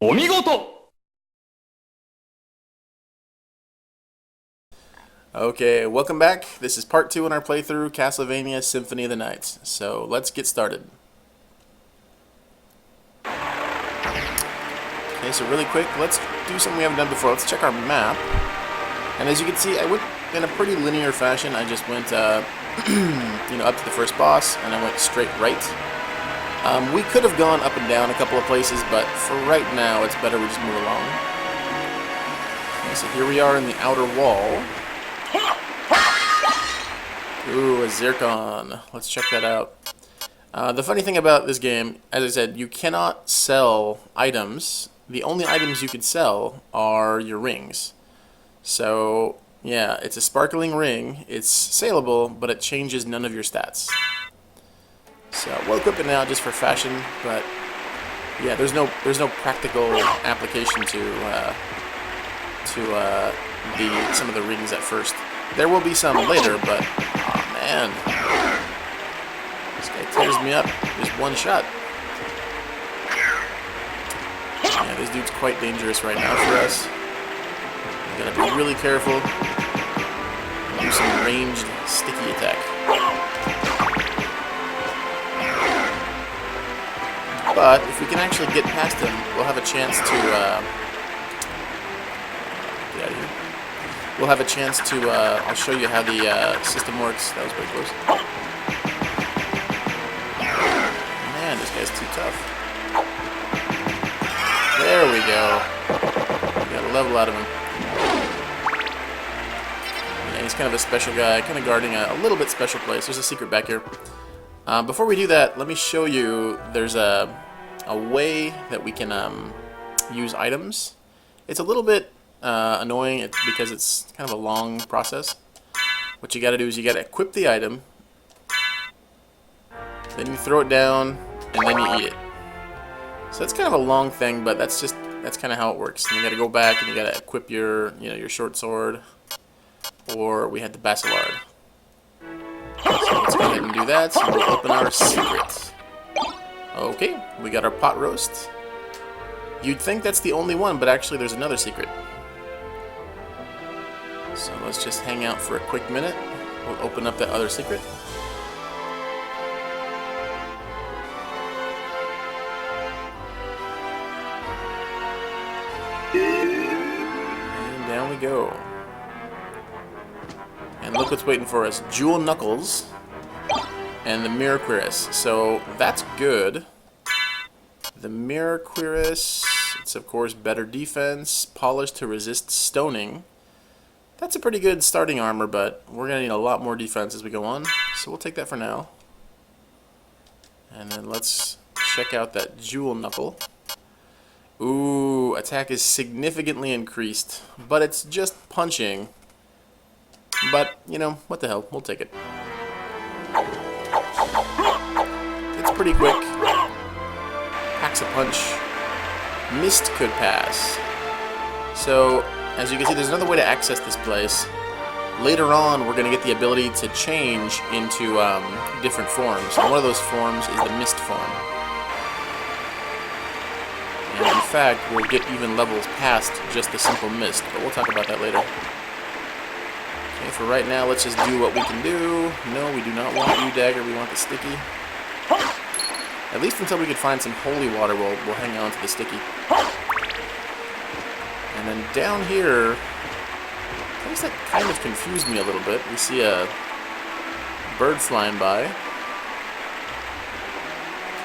お見事 Okay, welcome back. This is part 2 in our playthrough, Castlevania Symphony of the Night. So let's get started. Okay, so really quick, let's do something we haven't done before. Let's check our map. And as you can see, I went in a pretty linear fashion. I just went, up to the first boss, and I went straight right. We could have gone up and down a couple of places, but for right now, it's better we just move along. Okay, so here we are in the outer wall. Ooh, a Zircon. Let's check that out. The funny thing about this game, as I said, you cannot sell items. The only items you can sell are your rings. So, yeah, it's a sparkling ring. It's saleable, but it changes none of your stats. So, we'll equip it now just for fashion, but yeah, there's no practical application to some of the rings at first. There will be some later, but oh man, this guy tears me up just one shot. Yeah, this dude's quite dangerous right now for us. We gotta be really careful. Do some ranged sticky attack. But if we can actually get past him, we'll have a chance to get out of here. We'll have a chance to, I'll show you how the system works. That was very close. Man, this guy's too tough. There we go. We got a level out of him. Yeah, he's kind of a special guy, kind of guarding a little bit special place. There's a secret back here. Before we do that, let me show you, there's a way that we can use items. It's a little bit annoying because it's kind of a long process. What you gotta do is you gotta equip the item, then you throw it down, and then you eat it. So that's kind of a long thing, but that's kind of how it works. And you gotta go back and you gotta equip your your short sword, or we had the Basilard. So let's go ahead and do that. So we'll open our secret. Okay, we got our pot roast. You'd think that's the only one, but actually there's another secret. So let's just hang out for a quick minute. We'll open up that other secret. And down we go. And look what's waiting for us. Jewel Knuckles and the Mirror Cuirass. So that's good. The Mirror Cuirass, it's of course better defense, polished to resist stoning. That's a pretty good starting armor, but we're going to need a lot more defense as we go on. So we'll take that for now. And then let's check out that Jewel Knuckle. Ooh, attack is significantly increased, but it's just punching. But, what the hell, we'll take it. It's pretty quick. Packs a punch. Mist could pass. So, as you can see, there's another way to access this place. Later on, we're going to get the ability to change into different forms. And one of those forms is the Mist form. And in fact, we'll get even levels past just the simple Mist, but we'll talk about that later. Okay, for right now, let's just do what we can do. No, we do not want you, Dagger. We want the sticky. At least until we can find some holy water, we'll hang on to the sticky. And then down here, I guess that kind of confused me a little bit. We see a bird flying by.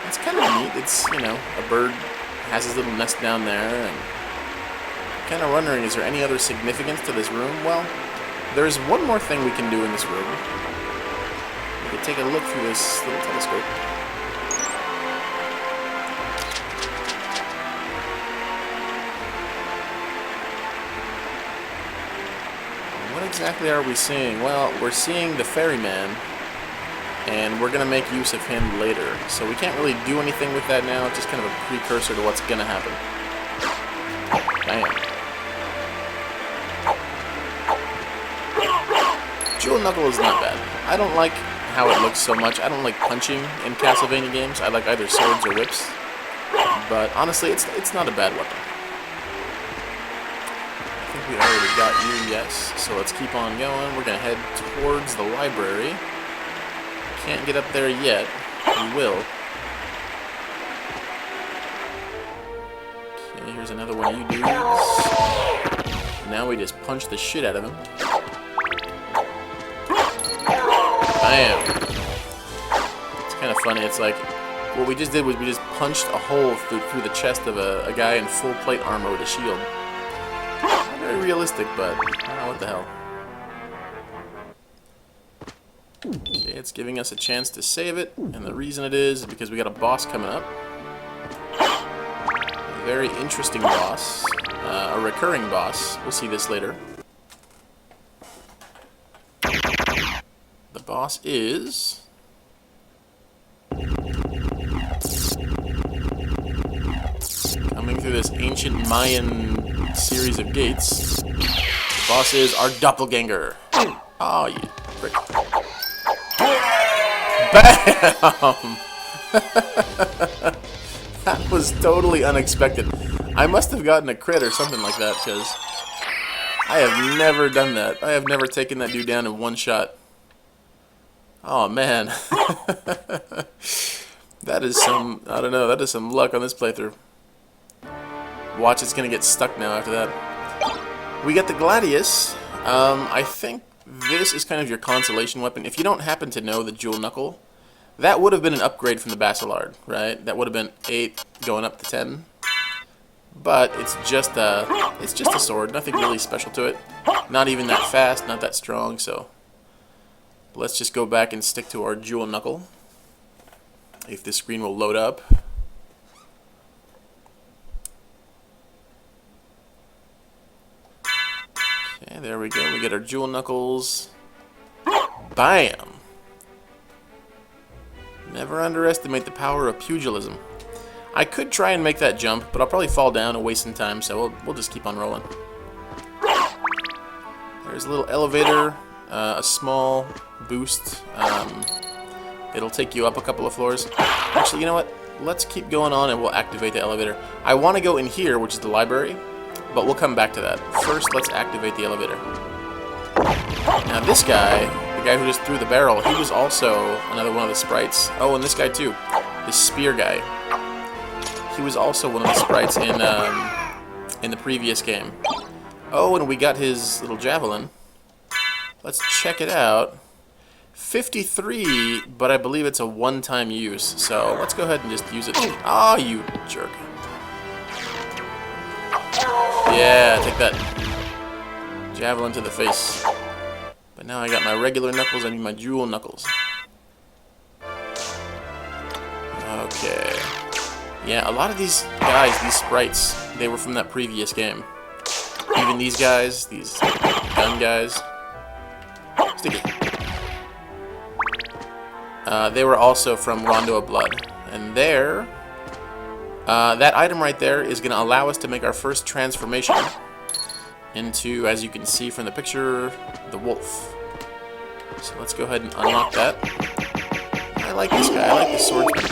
It's kind of neat. It's, a bird has his little nest down there, and I'm kind of wondering, is there any other significance to this room? Well, there's one more thing we can do in this room. We can take a look through this little telescope. What exactly are we seeing? Well, we're seeing the ferryman, and we're going to make use of him later. So we can't really do anything with that now. It's just kind of a precursor to what's going to happen. Bam. Jewel Knuckle is not bad. I don't like how it looks so much. I don't like punching in Castlevania games. I like either swords or whips. But honestly, it's not a bad weapon. I think we already got you, yes. So let's keep on going. We're going to head towards the library. Can't get up there yet. We will. Okay, here's another one of you dudes. Now we just punch the shit out of him. Bam! It's kind of funny. It's like, what we just did was we just punched a hole through the chest of a guy in full plate armor with a shield. Not very realistic, but I don't know what the hell. Okay, it's giving us a chance to save it, and the reason it is because we got a boss coming up. A very interesting boss. A recurring boss. We'll see this later. The boss is... coming through this ancient Mayan series of gates. The boss is our doppelganger. Oh, you prick. Bam! That was totally unexpected. I must have gotten a crit or something like that, because I have never done that. I have never taken that dude down in one shot. Oh, man. That is some, I don't know, that is some luck on this playthrough. Watch, it's going to get stuck now after that. We got the Gladius. I think this is kind of your consolation weapon. If you don't happen to know the Jewel Knuckle, that would have been an upgrade from the Bacillard, right? That would have been 8 going up to 10. But it's just a sword, nothing really special to it. Not even that fast, not that strong, so let's just go back and stick to our Jewel Knuckle. If this screen will load up. Okay, there we go. We get our Jewel Knuckles. Bam! Never underestimate the power of pugilism. I could try and make that jump, but I'll probably fall down and waste some time, so we'll just keep on rolling. There's a little elevator, a small boost. It'll take you up a couple of floors. Actually, you know what? Let's keep going on and we'll activate the elevator. I want to go in here, which is the library, but we'll come back to that. First, let's activate the elevator. Now this guy, the guy who just threw the barrel, he was also another one of the sprites. Oh, and this guy too, this spear guy. He was also one of the sprites in the previous game. Oh, and we got his little javelin. Let's check it out. 53, but I believe it's a one-time use. So let's go ahead and just use it. Oh, you jerk. Yeah, take that. Javelin to the face. But now I got my regular knuckles, I need my Jewel Knuckles. Okay. Yeah, a lot of these guys, these sprites, they were from that previous game. Even these guys, these gun guys. Sticky. They were also from Rondo of Blood. And there, that item right there is going to allow us to make our first transformation into, as you can see from the picture, the wolf. So let's go ahead and unlock that. I like this guy. I like the swordsman.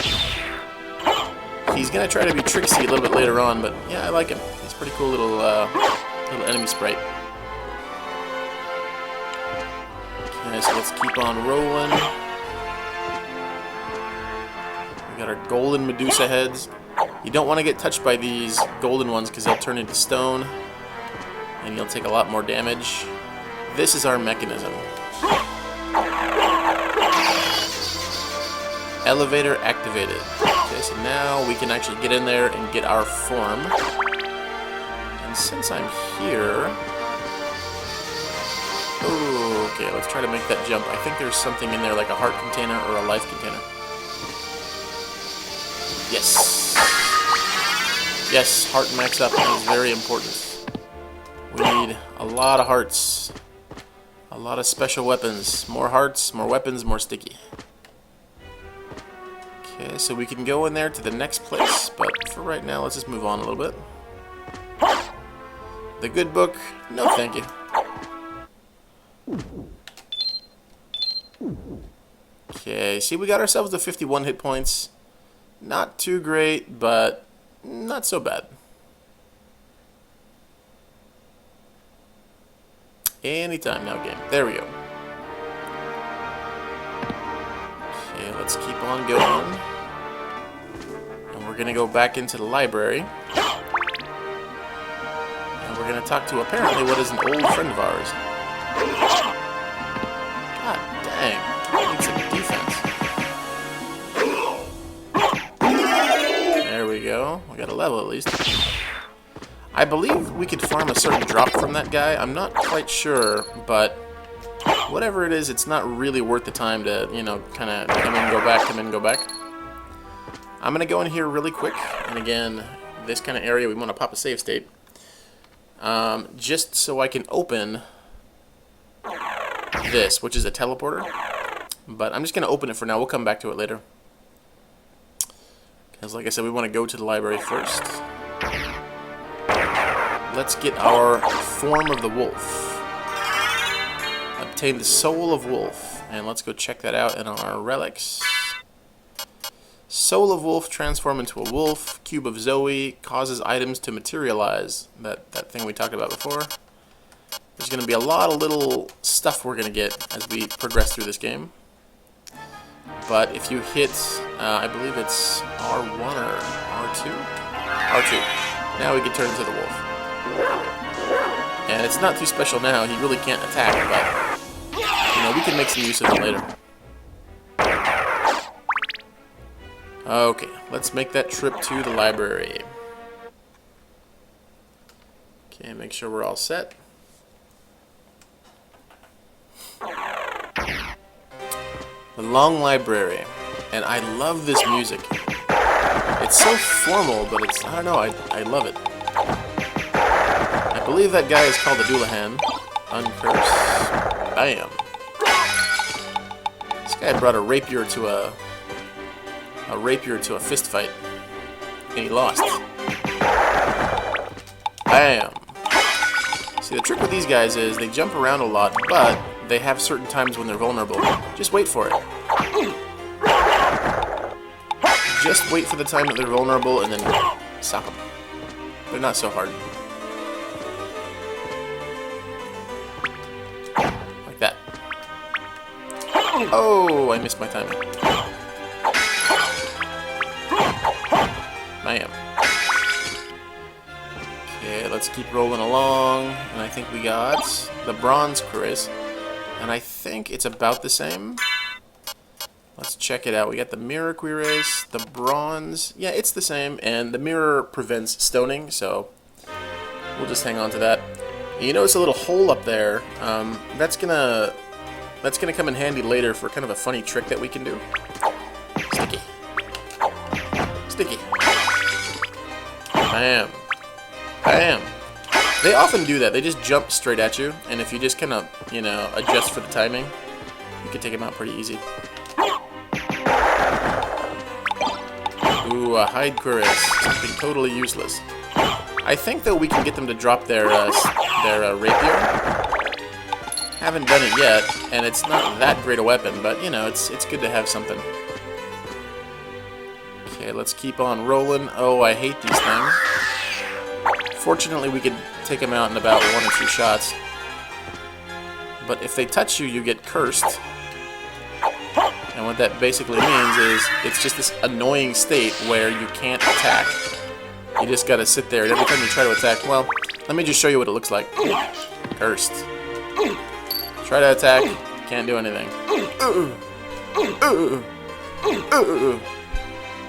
He's going to try to be tricksy a little bit later on, but yeah, I like him. He's a pretty cool little enemy sprite. Okay, so let's keep on rolling. We got our golden Medusa heads. You don't want to get touched by these golden ones because they'll turn into stone, and you'll take a lot more damage. This is our mechanism. Elevator activated. Okay, so now we can actually get in there and get our form. And since I'm here... Oh, okay, let's try to make that jump. I think there's something in there like a heart container or a life container. Yes! Yes, heart max up is very important. We need a lot of hearts. A lot of special weapons. More hearts, more weapons, more sticky. Okay, so we can go in there to the next place, but for right now, let's just move on a little bit. The good book, no thank you. Okay, see, we got ourselves to 51 hit points. Not too great, but not so bad. Anytime now, game. There we go. Okay, let's keep on going. And we're gonna go back into the library. And we're gonna talk to apparently what is an old friend of ours. God dang. I need some defense. There we go. We got a level at least. I believe we could farm a certain drop from that guy. I'm not quite sure, but whatever it is, it's not really worth the time to, you know, kind of come in, go back, come in, go back. I'm going to go in here really quick. And again, this kind of area, we want to pop a save state. Just so I can open this, which is a teleporter. But I'm just going to open it for now. We'll come back to it later. Because like I said, we want to go to the library first. Let's get our form of the wolf. Obtain the soul of wolf. And let's go check that out in our relics. Soul of wolf, transform into a wolf. Cube of Zoe, causes items to materialize. That thing we talked about before. There's going to be a lot of little stuff we're going to get as we progress through this game. But if you hit, I believe it's R1 or R2? R2. Now we can turn into the wolf. And it's not too special now, he really can't attack, but, you know, we can make some use of it later. Okay, let's make that trip to the library. Okay, make sure we're all set. The long library. And I love this music. It's so formal, but it's, I don't know, I love it. I believe that guy is called the Doulahan. Uncurse. Bam. This guy brought a rapier to a fist fight. And he lost. Bam. See, the trick with these guys is they jump around a lot, but they have certain times when they're vulnerable. Just wait for it. Just wait for the time that they're vulnerable and then sock them. They're not so hard. Like that. Oh, I missed my timing. Bam. Okay, let's keep rolling along. And I think we got the bronze cuirass. And I think it's about the same. Let's check it out. We got the mirror cuirass, the bronze. Yeah, it's the same. And the mirror prevents stoning, so we'll just hang on to that. You notice a little hole up there. That's gonna come in handy later for kind of a funny trick that we can do. Sticky. Sticky. Bam. Bam. They often do that. They just jump straight at you, and if you just kind of, you know, adjust for the timing, you can take them out pretty easy. Ooh, a hide cuirass. Something totally useless. I think, though, we can get them to drop their rapier. Haven't done it yet, and it's not that great a weapon, but, you know, it's good to have something. Okay, let's keep on rolling. Oh, I hate these things. Fortunately, we could take them out in about 1 or 2 shots. But if they touch you, you get cursed. And what that basically means is it's just this annoying state where you can't attack. You just gotta sit there, and every time you try to attack, well, let me just show you what it looks like. Cursed. Try to attack, can't do anything.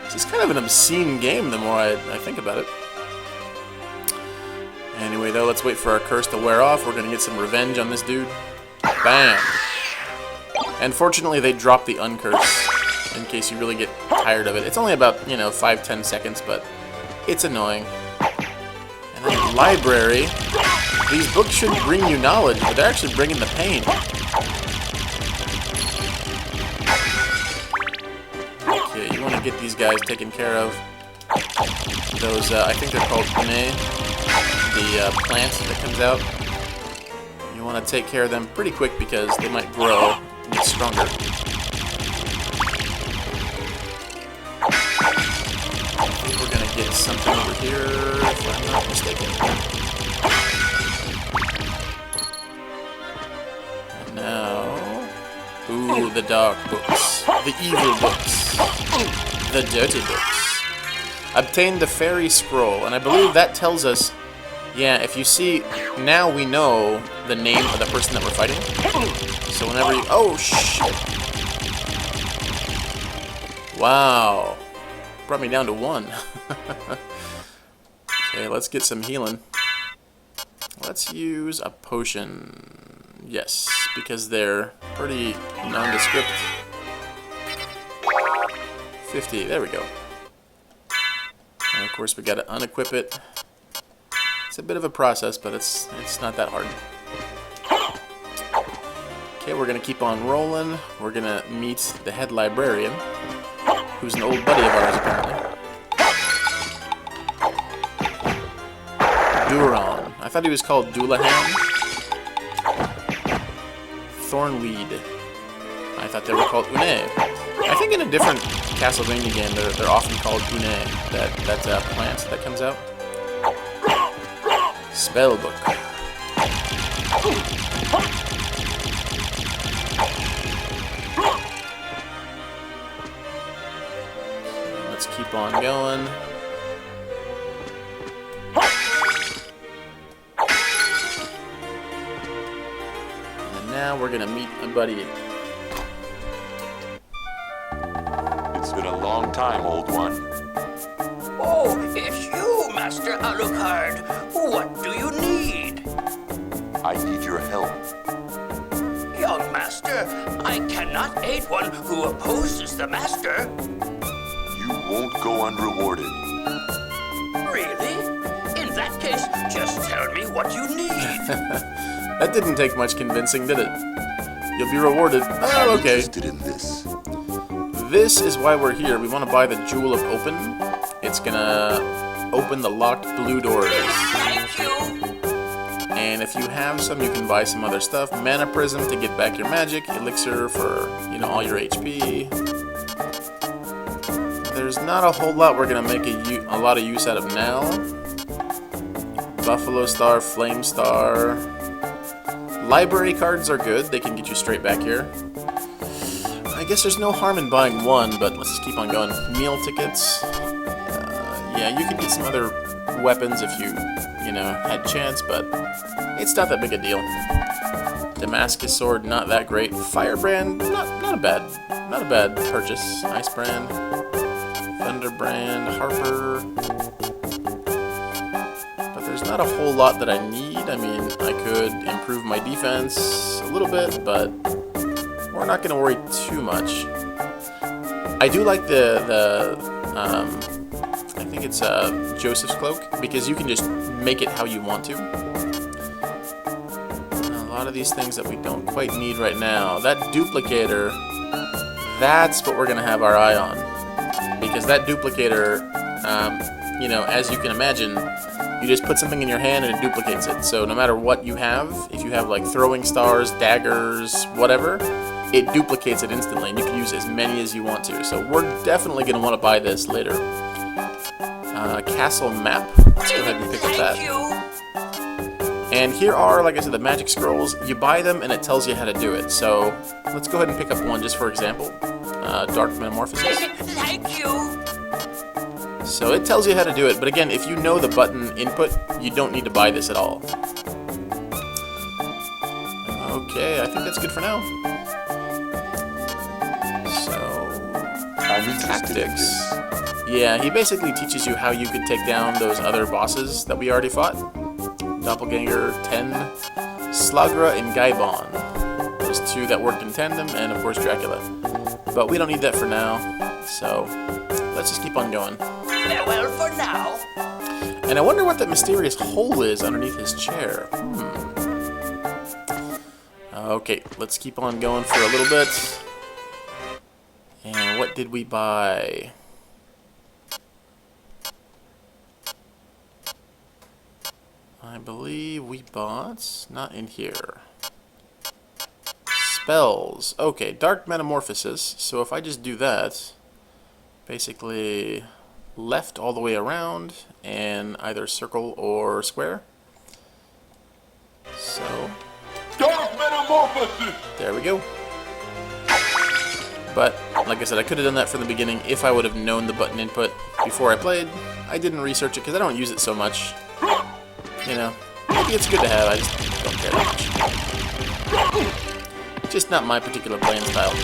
This is kind of an obscene game the more I think about it. Anyway, though, let's wait for our curse to wear off. We're gonna get some revenge on this dude. Bam! And fortunately, they dropped the uncurse in case you really get tired of it. It's only about, you know, 5-10 seconds, but it's annoying. And then library. These books shouldn't bring you knowledge, but they're actually bringing the pain. Okay, you want to get these guys taken care of. Those, I think they're called Pune, the plant that comes out. You want to take care of them pretty quick because they might grow and get stronger. I think we're going to get something over here, if I'm not mistaken. And now... Ooh, the dark books. The evil books. The dirty books. Obtain the fairy scroll, and I believe that tells us... Yeah, if you see... Now we know the name of the person that we're fighting. So whenever you... Oh, shit! Wow. Brought me down to 1. Okay, let's get some healing. Let's use a potion. Yes, because they're pretty nondescript. 50, there we go. And of course we gotta unequip it. It's a bit of a process, but it's not that hard. Okay, we're gonna keep on rolling. We're gonna meet the head librarian, who's an old buddy of ours apparently. Duron. I thought he was called Doulahan. Thornweed. I thought they were called Une. I think in a different Castlevania game they're often called Une. That plant that comes out. Spellbook. Let's keep on going. And now we're gonna meet a buddy. It's been a long time, old one. Oh, it's you, Master Alucard. What do you need? I need your help. Young Master, I cannot aid one who opposes the Master. You won't go unrewarded. Really? In that case, just tell me what you need. That didn't take much convincing, did it? You'll be rewarded. Oh, okay. Interested in this. This is why we're here. We want to buy the Jewel of Open. It's gonna open the locked blue doors. Thank you. And if you have some, you can buy some other stuff. Mana Prism to get back your magic. Elixir for, you know, all your HP. There's not a whole lot we're gonna make a lot of use out of now. Buffalo Star, Flame Star. Library cards are good. They can get you straight back here. I guess there's no harm in buying one, but let's just keep on going. Meal tickets. Yeah, you could get some other weapons if you know, had chance, but it's not that big a deal. Damascus sword, not that great. Firebrand, not a bad purchase. Icebrand, Thunderbrand, Harper. But there's not a whole lot that I need. I mean, I could improve my defense a little bit, but we're not going to worry too much. I do like I think it's Joseph's Cloak, because you can just make it how you want to. A lot of these things that we don't quite need right now. That duplicator, that's what we're going to have our eye on. Because that duplicator, you know, as you can imagine, you just put something in your hand and it duplicates it. So no matter what you have, if you have like throwing stars, daggers, whatever, it duplicates it instantly, and you can use as many as you want to. So we're definitely going to want to buy this later. Castle map. Let's go ahead and pick up that. And here are, like I said, the magic scrolls. You buy them and it tells you how to do it. So let's go ahead and pick up one just for example. Dark Metamorphosis. Thank you. So it tells you how to do it, but again, if you know the button input, you don't need to buy this at all. Okay, I think that's good for now. So, I'm interested in tactics. this. Yeah, he basically teaches you how you could take down those other bosses that we already fought. Doppelganger 10, Slagra, and Gaibon. Those two that worked in tandem, and of course Dracula. But we don't need that for now, so let's just keep on going. Farewell for now. And I wonder what that mysterious hole is underneath his chair. Okay, let's keep on going for a little bit. And what did we buy? I believe we bought... not in here. Spells. Okay, Dark Metamorphosis. So if I just do that, basically... left all the way around, and either circle or square. So, there we go. But, like I said, I could have done that from the beginning if I would have known the button input before I played. I didn't research it because I don't use it so much. You know, maybe it's good to have, I just don't care that much. Just not my particular playing style.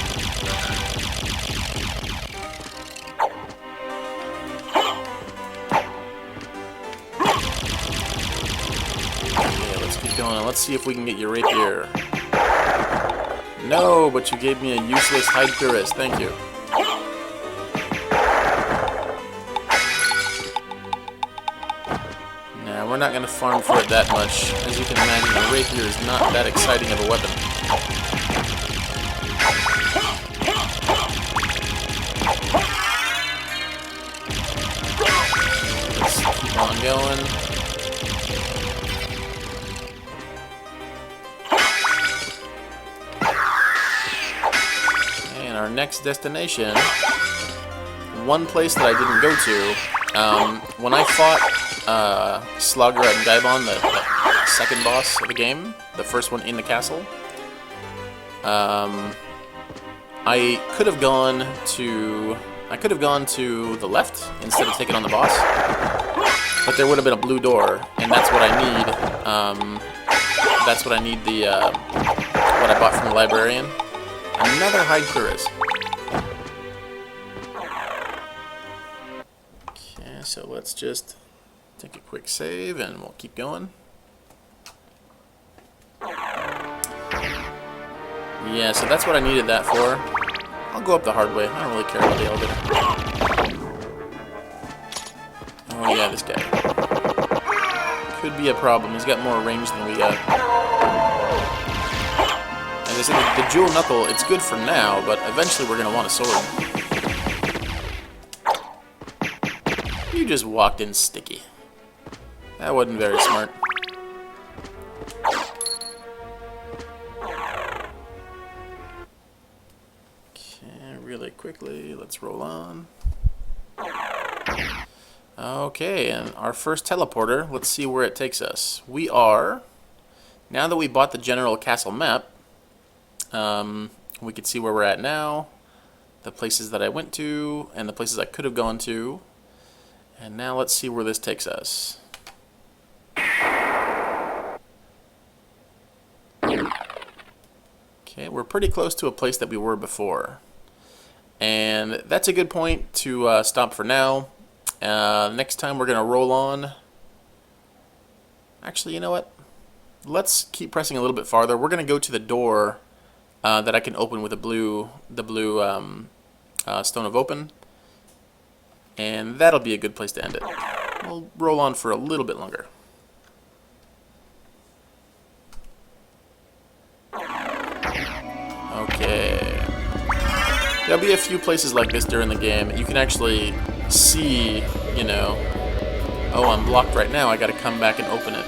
Okay, let's keep going. Let's see if we can get your rapier. No, but you gave me a useless hide purist. Thank you. Nah, we're not going to farm for it that much. As you can imagine, a rapier is not that exciting of a weapon. Let's keep on going. Our next destination, one place that I didn't go to, when I fought Slugger and Gaibon, the second boss of the game, the first one in the castle, I could have gone to the left instead of taking on the boss, but there would have been a blue door, and that's what I need. That's what I need. What I bought from the librarian. Another hide purist. Okay, so let's just take a quick save and we'll keep going. Yeah, so that's what I needed that for. I'll go up the hard way. I don't really care about the elevator. Oh yeah, this guy. Could be a problem. He's got more range than we got. As I said, the dual knuckle, it's good for now, but eventually we're going to want a sword. You just walked in sticky. That wasn't very smart. Okay, really quickly, let's roll on. Okay, and our first teleporter, let's see where it takes us. We are, now that we bought the general castle map, we can see where we're at now, the places that I went to, and the places I could have gone to. And now let's see where this takes us. Okay, we're pretty close to a place that we were before. And that's a good point to stop for now. Next time we're going to roll on. Actually, you know what? Let's keep pressing a little bit farther. We're going to go to the door that I can open with the blue Stone of Open. And that'll be a good place to end it. We'll roll on for a little bit longer. Okay. There'll be a few places like this during the game. You can actually see, you know, oh, I'm blocked right now. I gotta come back and open it.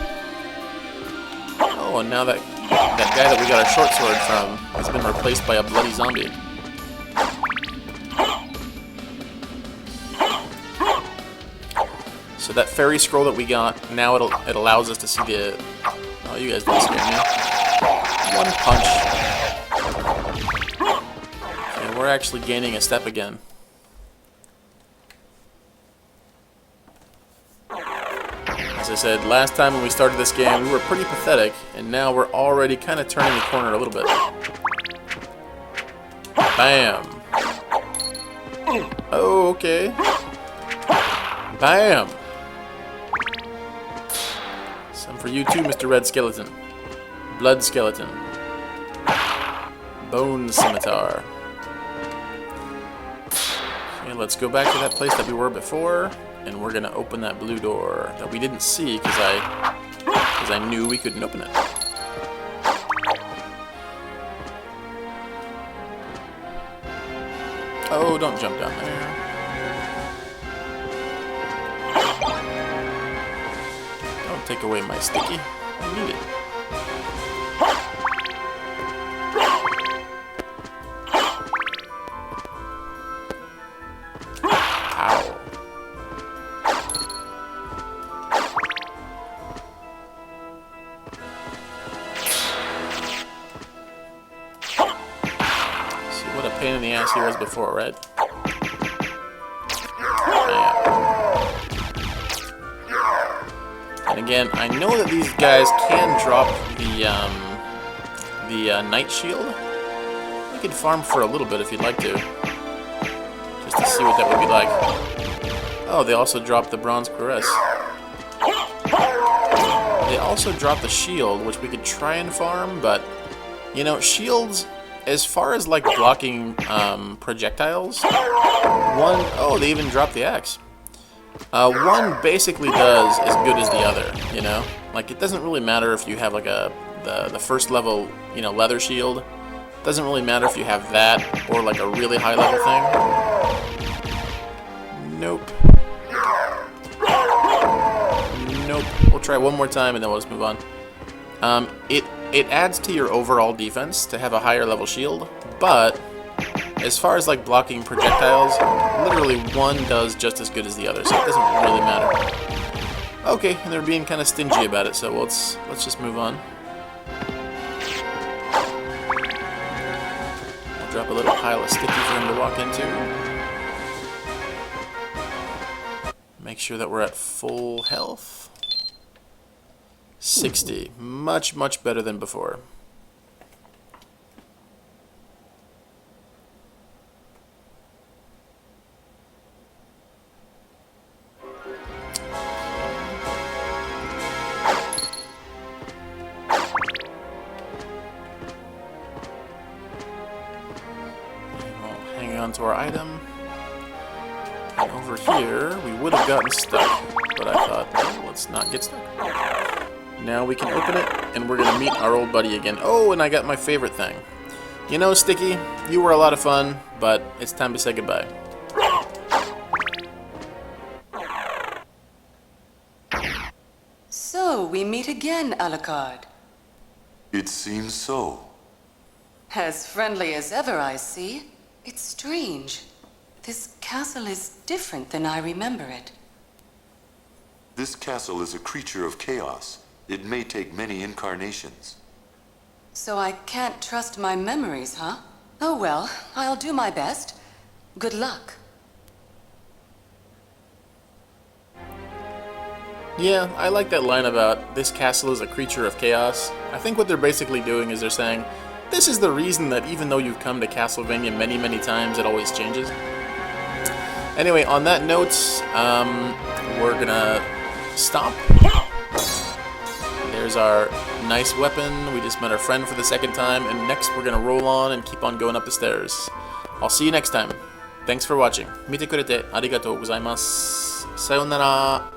Oh, and now that guy that we got our short sword from has been replaced by a bloody zombie. So that fairy scroll that we got, now it allows us to see the... Oh, you guys didn't scare me. One punch. And we're actually gaining a step again. As I said, last time when we started this game, we were pretty pathetic, and now we're already kind of turning the corner a little bit. Bam! Oh, okay. Bam! Some for you too, Mr. Red Skeleton. Blood Skeleton. Bone Scimitar. Okay, let's go back to that place that we were before, and we're gonna open that blue door that we didn't see because I knew we couldn't open it. Oh, don't jump down there. Don't take away my sticky. I need it. Ow. pain in the ass he was before, right? And again, I know that these guys can drop the Night Shield. You could farm for a little bit if you'd like to. Just to see what that would be like. Oh, they also dropped the Bronze Cuirass. They also dropped the shield, which we could try and farm, but, you know, shields, as far as, like, blocking projectiles, oh, they even dropped the axe. One basically does as good as the other, you know? Like, it doesn't really matter if you have, like, the first level, you know, leather shield. It doesn't really matter if you have that or, like, a really high level thing. Nope. Nope. We'll try one more time and then we'll just move on. It adds to your overall defense to have a higher level shield, but as far as like blocking projectiles, literally one does just as good as the other, so it doesn't really matter. Okay, and they're being kind of stingy about it, so let's just move on. I'll drop a little pile of sticky for him to walk into. Make sure that we're at full health. 60. Much, much better than before. Hang on to our item. And over here, we would have gotten stuck, but I thought, well, let's not get stuck. Now we can open it, and we're gonna meet our old buddy again. Oh, and I got my favorite thing. You know, Sticky, you were a lot of fun, but it's time to say goodbye. So, we meet again, Alucard. It seems so. As friendly as ever, I see. It's strange. This castle is different than I remember it. This castle is a creature of chaos. It may take many incarnations. So I can't trust my memories, huh? Oh well, I'll do my best. Good luck. Yeah, I like that line about this castle is a creature of chaos. I think what they're basically doing is they're saying, this is the reason that even though you've come to Castlevania many, many times, it always changes. Anyway, on that note, we're gonna stop. There's our nice weapon. We just met our friend for the second time, and next we're gonna roll on and keep on going up the stairs. I'll see you next time. Thanks for watching. 見てくれてありがとうございます。さようなら。